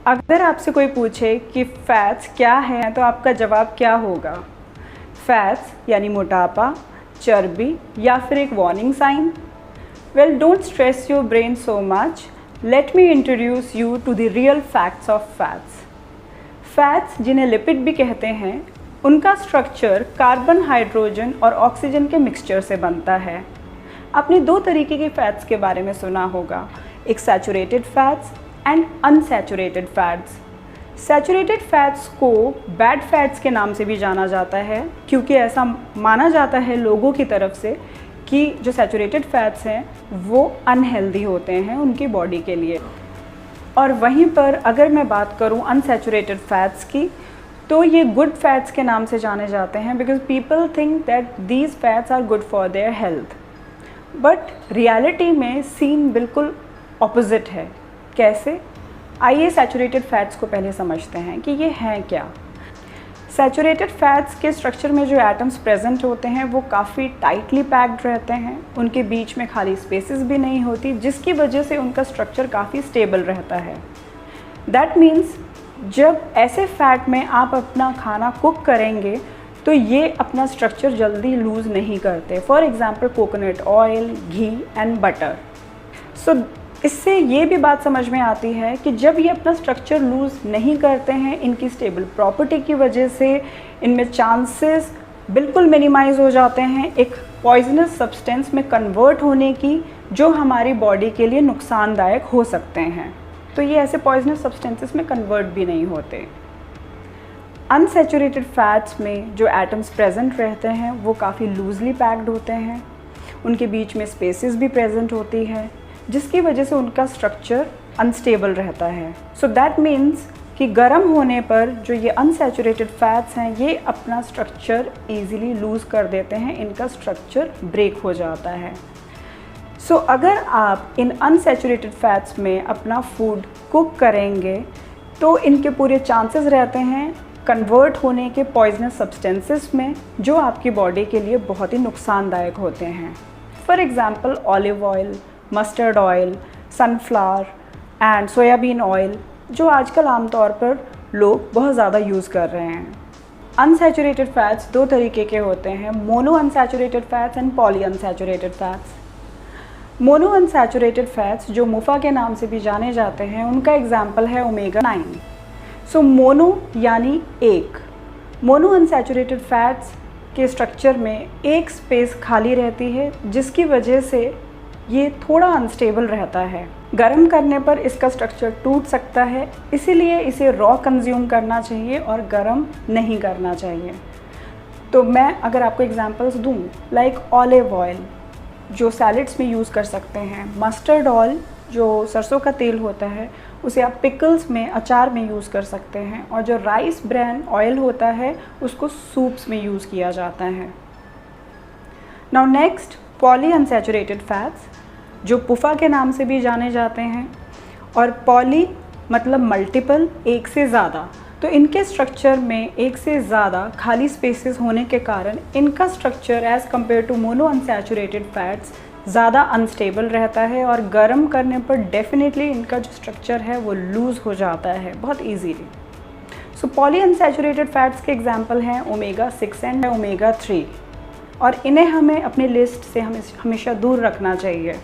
अगर आपसे कोई पूछे कि फैट्स क्या हैं तो आपका जवाब क्या होगा? फैट्स यानी मोटापा, चर्बी या फिर एक warning sign? Well, don't stress your brain so much. Let me introduce you to the real facts of fats. Fats, जिन्हें लिपिड भी कहते हैं, उनका स्ट्रक्चर कार्बन, हाइड्रोजन और ऑक्सीजन के मिक्सचर से बनता है. आपने दो तरीके के फैट्स के बारे में सुना होगा, एक saturated fats and unsaturated fats. Saturated fats को बैड फैट्स के नाम से भी जाना जाता है, क्योंकि ऐसा माना जाता है लोगों की तरफ से कि जो सैचुरेटेड फैट्स हैं वो अनहेल्दी होते हैं उनकी बॉडी के लिए. और वहीं पर अगर मैं बात करूं अनसैचुरेटेड फैट्स की, तो ये गुड फैट्स के नाम से जाने जाते हैं, because people think that these fats are good for their health. But reality में सीन बिल्कुल ऑपोजिट है. कैसे? आइए सैचुरेटेड फैट्स को पहले समझते हैं कि ये हैं क्या. सैचुरेटेड फैट्स के स्ट्रक्चर में जो एटम्स प्रेजेंट होते हैं वो काफ़ी टाइटली पैक्ड रहते हैं. उनके बीच में खाली स्पेसेस भी नहीं होती, जिसकी वजह से उनका स्ट्रक्चर काफ़ी स्टेबल रहता है. दैट मीन्स जब ऐसे फैट में आप अपना खाना कुक करेंगे तो ये अपना स्ट्रक्चर जल्दी लूज़ नहीं करते. For example coconut oil, ghee and butter. So इससे ये भी बात समझ में आती है कि जब ये अपना स्ट्रक्चर लूज़ नहीं करते हैं, इनकी स्टेबल प्रॉपर्टी की वजह से इनमें चांसेस बिल्कुल मिनिमाइज़ हो जाते हैं एक पॉइजनस सब्सटेंस में कन्वर्ट होने की, जो हमारी बॉडी के लिए नुकसानदायक हो सकते हैं. तो ये ऐसे पॉइजनस सब्सटेंसेस में कन्वर्ट भी नहीं होते. अनसैचुरेटेड फैट्स में जो एटम्स प्रेजेंट रहते हैं वो काफ़ी लूजली पैक्ड होते हैं. उनके बीच में स्पेसेस भी प्रेजेंट होती है, जिसकी वजह से उनका स्ट्रक्चर अनस्टेबल रहता है. सो दैट मीन्स कि गर्म होने पर जो ये अनसैचुरेटेड फैट्स हैं ये अपना स्ट्रक्चर ईज़िली लूज़ कर देते हैं, इनका स्ट्रक्चर ब्रेक हो जाता है. सो अगर आप इन अनसैचुरेटेड फैट्स में अपना फूड कुक करेंगे तो इनके पूरे चांसेस रहते हैं कन्वर्ट होने के पॉइजनस सब्सटेंसेस में, जो आपकी बॉडी के लिए बहुत ही नुकसानदायक होते हैं. For example olive oil, mustard oil, sunflower and soybean oil, जो आजकल आमतौर पर लोग बहुत ज़्यादा यूज़ कर रहे हैं. अनसैचुरेटेड फैट्स दो तरीके के होते हैं, mono unsaturated fats and poly unsaturated fats. Mono unsaturated fats, जो मुफा के नाम से भी जाने जाते हैं, उनका एग्जाम्पल है ओमेगा 9. सो मोनो यानी एक. मोनो अनसैचुरेटेड फैट्स के स्ट्रक्चर में एक स्पेस खाली रहती है, जिसकी वजह से ये थोड़ा अनस्टेबल रहता है. गर्म करने पर इसका स्ट्रक्चर टूट सकता है, इसीलिए इसे रॉ कंज्यूम करना चाहिए और गर्म नहीं करना चाहिए. तो मैं अगर आपको एग्जांपल्स दूं, लाइक ऑलिव ऑयल जो सैलड्स में यूज़ कर सकते हैं, मस्टर्ड ऑयल जो सरसों का तेल होता है उसे आप पिकल्स में, अचार में यूज़ कर सकते हैं, और जो राइस ब्रैन ऑयल होता है उसको सूप्स में यूज़ किया जाता है. Now next, poly unsaturated fats, जो पुफा के नाम से भी जाने जाते हैं, और पॉली मतलब मल्टीपल, एक से ज़्यादा. तो इनके स्ट्रक्चर में एक से ज़्यादा खाली स्पेसेस होने के कारण इनका structure as compare to mono unsaturated fats ज़्यादा अनस्टेबल रहता है, और गर्म करने पर डेफिनेटली इनका जो स्ट्रक्चर है वो लूज़ हो जाता है बहुत ईजीली. सो पॉली अनसैचुरेटेड फैट्स के एग्जांपल हैं ओमेगा 6 एंड ओमेगा 3, और इन्हें हमें अपनी लिस्ट से हमेशा दूर रखना चाहिए.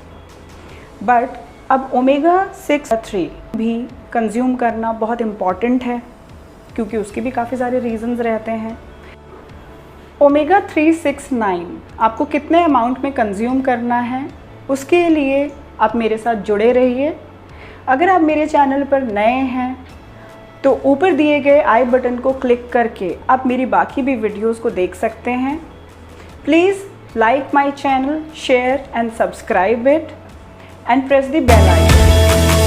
बट अब ओमेगा 6 3 भी कंज्यूम करना बहुत इम्पॉर्टेंट है, क्योंकि उसके भी काफ़ी सारे रीज़न्स रहते हैं. ओमेगा 3, 6, 9 आपको कितने अमाउंट में कंज्यूम करना है, उसके लिए आप मेरे साथ जुड़े रहिए. अगर आप मेरे चैनल पर नए हैं तो ऊपर दिए गए आई बटन को क्लिक करके आप मेरी बाकी भी वीडियोस को देख सकते हैं. Please like my channel, share and subscribe it and press the bell icon.